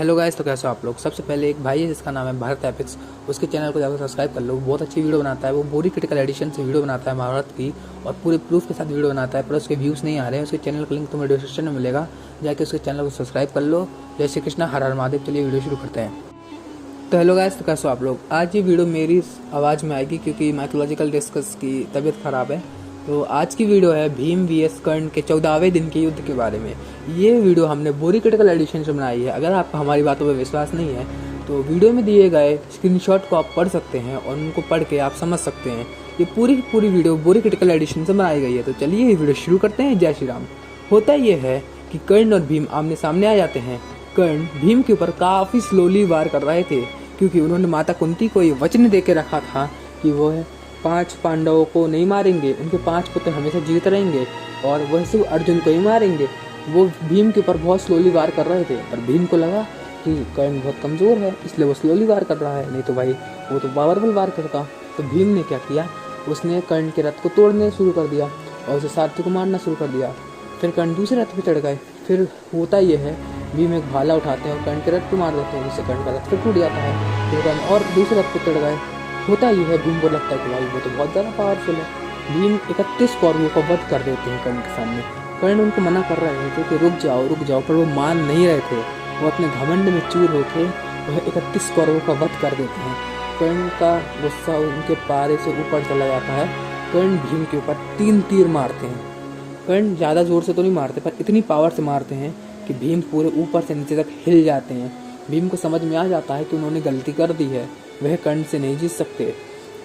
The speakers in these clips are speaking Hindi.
हेलो गाइस, तो कैसे हो आप लोग। सबसे पहले एक भाई है जिसका नाम है भारत एपिक्स, उसके चैनल को जाकर सब्सक्राइब कर लो। वो बहुत अच्छी वीडियो बनाता है। वो बोरी क्रिटिकल एडिशन से वीडियो बनाता है महाभारत की, और पूरे प्रूफ के साथ वीडियो बनाता है, पर उसके व्यूज़ नहीं आ रहे हैं। उसके चैनल का लिंक तुम्हें डिस्क्रिप्शन में मिलेगा, जाकर उसके चैनल को सब्सक्राइब कर लो। जय श्री कृष्णा, हर हर महादेव। चलिए वीडियो शुरू करते हैं। तो हेलो गाइस, तो कैसे हो आप लोग। आज ये वीडियो मेरी आवाज़ में आएगी क्योंकि माइकोलॉजिकल डिस्कस की तबीयत ख़राब है। तो आज की वीडियो है भीम वीएस कर्ण के 14वें दिन के युद्ध के बारे में। ये वीडियो हमने बोरी क्रिटिकल एडिशन से बनाई है। अगर आपको हमारी बातों पर विश्वास नहीं है तो वीडियो में दिए गए स्क्रीनशॉट को आप पढ़ सकते हैं और उनको पढ़ के आप समझ सकते हैं। ये पूरी वीडियो बोरी क्रिटिकल एडिशन से बनाई गई है। तो चलिए ये वीडियो शुरू करते हैं। जय श्री राम। होता ये है कि कर्ण और भीम आमने सामने आ जाते हैं। कर्ण भीम के ऊपर काफ़ी स्लोली वार कर रहे थे क्योंकि उन्होंने माता कुंती को ये वचन दे के रखा था कि वो 5 पांडवों को नहीं मारेंगे, उनके 5 पुत्र हमेशा जीवित रहेंगे और वह सिर्फ अर्जुन को ही मारेंगे। वो भीम के ऊपर बहुत स्लोली वार कर रहे थे, पर भीम को लगा कि कर्ण बहुत कमज़ोर है, इसलिए वो स्लोली वार कर रहा है, नहीं तो भाई वो तो पावरफुल वार करता। तो भीम ने क्या किया, उसने कर्ण के रथ को तोड़ने शुरू कर दिया और उसे सारथी को मारना शुरू कर दिया। फिर कर्ण दूसरे रथ पर चढ़ गए। फिर होता ये है, भीम एक भाला उठाते हैं और कर्ण के रथ को मार देते हैं, जिससे कर्ण का रथ फिर टूट जाता है। फिर कर्ण और दूसरे रथ पर चढ़ गए। होता ये है, भीम को लगता है कि भाई वो तो बहुत ज़्यादा पावरफुल है। भीम 31 कौरवों का वध कर देते हैं कर्ण के सामने। कर्ण उनको मना कर रहे थे कि रुक जाओ, पर वो मान नहीं रहे थे। वो अपने घमंड में चूर होके वह 31 कौरवों का वध कर देते हैं। कर्ण का गुस्सा उनके पारे से ऊपर चला जाता है। कर्ण भीम के ऊपर 3 तीर मारते हैं। कर्ण ज़्यादा ज़ोर से तो नहीं मारते, पर इतनी पावर से मारते हैं कि भीम पूरे ऊपर से नीचे तक हिल जाते हैं। भीम को समझ में आ जाता है कि उन्होंने गलती कर दी है, वह कर्ण से नहीं जीत सकते।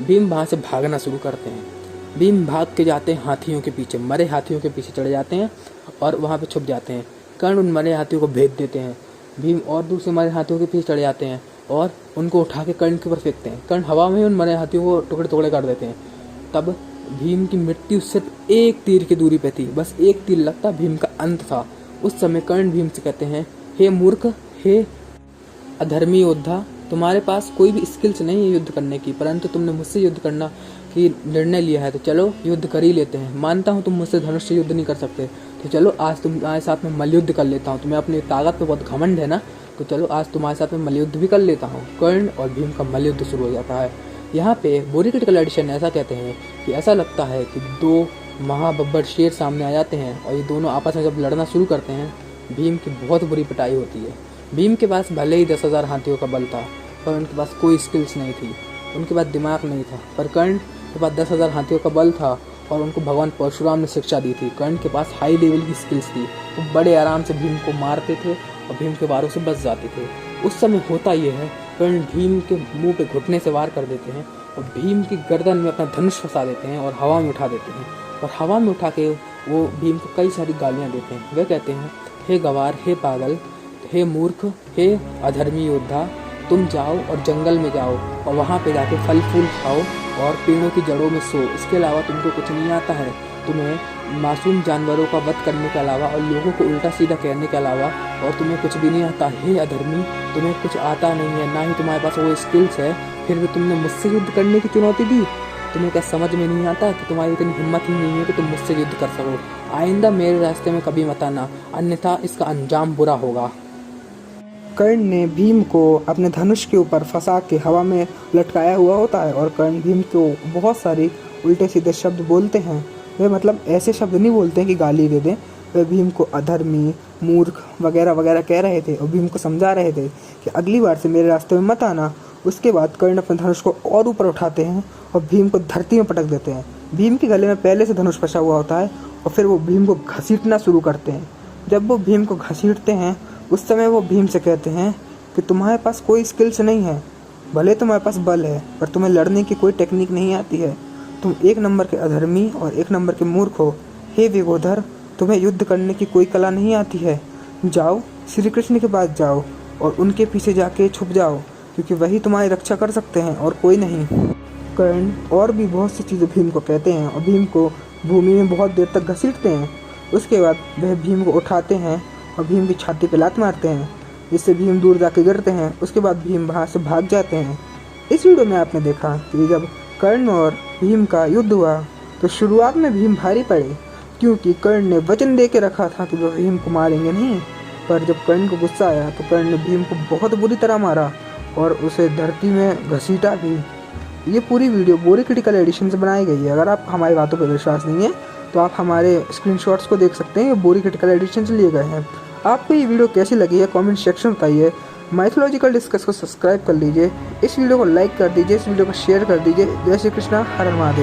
भीम वहाँ से भागना शुरू करते हैं। भीम भाग के जाते हैं हाथियों के पीछे, मरे हाथियों के पीछे चढ़ जाते हैं और वहाँ पे छुप जाते हैं। कर्ण उन मरे हाथियों को भेज देते हैं। भीम और दूसरे मरे हाथियों के पीछे चढ़ जाते हैं और उनको उठा के कर्ण के ऊपर फेंकते हैं। कर्ण हवा में उन मरे हाथियों को टुकड़े टुकड़े कर देते हैं। तब भीम की मृत्यु सिर्फ 1 तीर की दूरी पे थी। बस 1 तीर लगता भीम का अंत था। उस समय कर्ण भीम से कहते हैं, हे मूर्ख, हे अधर्मी योद्धा, तुम्हारे पास कोई भी स्किल्स नहीं है युद्ध करने की, परंतु तुमने मुझसे युद्ध करना की निर्णय लिया है, तो चलो युद्ध कर ही लेते हैं। मानता हूँ तुम मुझसे धनुष से युद्ध नहीं कर सकते, तो चलो आज तुम्हारे साथ में मल्लयुद्ध कर लेता हूँ। तुम्हें अपनी ताकत पे बहुत घमंड है ना, तो चलो आज तुम्हारे साथ में मल्लयुद्ध भी कर लेता हूँ। कर्ण और भीम का मल्लयुद्ध शुरू हो जाता है। यहाँ पे बोरी क्रिटिकल एडिशन ऐसा कहते हैं कि ऐसा लगता है कि 2 महाबब्बर शेर सामने आ जाते हैं और ये दोनों आपस में जब लड़ना शुरू करते हैं, भीम की बहुत बुरी पिटाई होती है। भीम के पास भले ही 10,000 हाथियों का बल था, पर उनके पास कोई स्किल्स नहीं थी, उनके पास दिमाग नहीं था। पर कर्ण के पास 10,000 हाथियों का बल था और उनको भगवान परशुराम ने शिक्षा दी थी। कर्ण के पास हाई लेवल की स्किल्स थी। वो बड़े आराम से भीम को मारते थे और भीम के वारों से बच जाते थे। उस समय होता यह है, कर्ण भीम के मुंह पे घुटने से वार कर देते हैं और भीम की गर्दन में अपना धनुष फंसा देते हैं और हवा में उठा देते हैं। और हवा में उठा के वो भीम को कई सारी गालियाँ देते हैं। वे कहते हैं, हे गवार, हे पागल, हे मूर्ख, हे अधर्मी योद्धा, तुम जाओ और जंगल में जाओ और वहाँ पे जाके फल फूल खाओ और पेड़ों की जड़ों में सो। इसके अलावा तुमको कुछ नहीं आता है। तुम्हें मासूम जानवरों का वध करने के अलावा और लोगों को उल्टा सीधा कहने के अलावा और तुम्हें कुछ भी नहीं आता। हे अधर्मी, तुम्हें कुछ आता नहीं है, ना ही तुम्हारे पास वो स्किल्स है, फिर भी तुमने मुझसे युद्ध करने की चुनौती दी। तुम्हें क्या समझ में नहीं आता कि तुम्हारी इतनी हिम्मत ही नहीं है कि तुम मुझसे युद्ध कर सको। आइंदा मेरे रास्ते में कभी मत आना, अन्यथा इसका अंजाम बुरा होगा। कर्ण ने भीम को अपने धनुष के ऊपर फंसा के हवा में लटकाया हुआ होता है और कर्ण भीम को बहुत सारी उल्टे सीधे शब्द बोलते हैं। वे मतलब ऐसे शब्द नहीं बोलते हैं कि गाली दे दें। वे भीम को अधर्मी, मूर्ख वगैरह वगैरह कह रहे थे और भीम को समझा रहे थे कि अगली बार से मेरे रास्ते में मत आना। उसके बाद कर्ण अपने धनुष को और ऊपर उठाते हैं और भीम को धरती में पटक देते हैं। भीम के गले में पहले से धनुष फंसा हुआ होता है और फिर वो भीम को घसीटना शुरू करते हैं। जब वो भीम को घसीटते हैं उस समय वो भीम से कहते हैं कि तुम्हारे पास कोई स्किल्स नहीं है, भले तुम्हारे पास बल है पर तुम्हें लड़ने की कोई टेक्निक नहीं आती है। तुम 1 नंबर के अधर्मी और 1 नंबर के मूर्ख हो। हे विगोधर, तुम्हें युद्ध करने की कोई कला नहीं आती है। जाओ श्री कृष्ण के पास जाओ और उनके पीछे जाके छुप जाओ, क्योंकि वही तुम्हारी रक्षा कर सकते हैं और कोई नहीं। कर्ण और भी बहुत सी चीज़ें भीम को कहते हैं और भीम को भूमि में बहुत देर तक घसीटते हैं। उसके बाद वह भीम को उठाते हैं और भीम की छाती पे लात मारते हैं, जिससे भीम दूर जाके गिरते हैं। उसके बाद भीम वहाँ से भाग जाते हैं। इस वीडियो में आपने देखा कि जब कर्ण और भीम का युद्ध हुआ तो शुरुआत में भीम भारी पड़े, क्योंकि कर्ण ने वचन दे के रखा था कि वह भीम को मारेंगे नहीं। पर जब कर्ण को गुस्सा आया तो कर्ण ने भीम को बहुत बुरी तरह मारा और उसे धरती में घसीटा भी। ये पूरी वीडियो बोरी क्रिटिकल एडिशन से बनाई गई है। अगर आप हमारी बातों पर विश्वास नहीं है तो आप हमारे स्क्रीनशॉट्स को देख सकते हैं, ये बोरी क्रिटिकल एडिशन से लिए गए हैं। आपको ये वीडियो कैसी लगी है कमेंट सेक्शन में बताइए। माइथोलॉजिकल डिस्कस को सब्सक्राइब कर लीजिए, इस वीडियो को लाइक कर दीजिए, इस वीडियो को शेयर कर दीजिए। जय श्री कृष्णा, हर हर महादेव।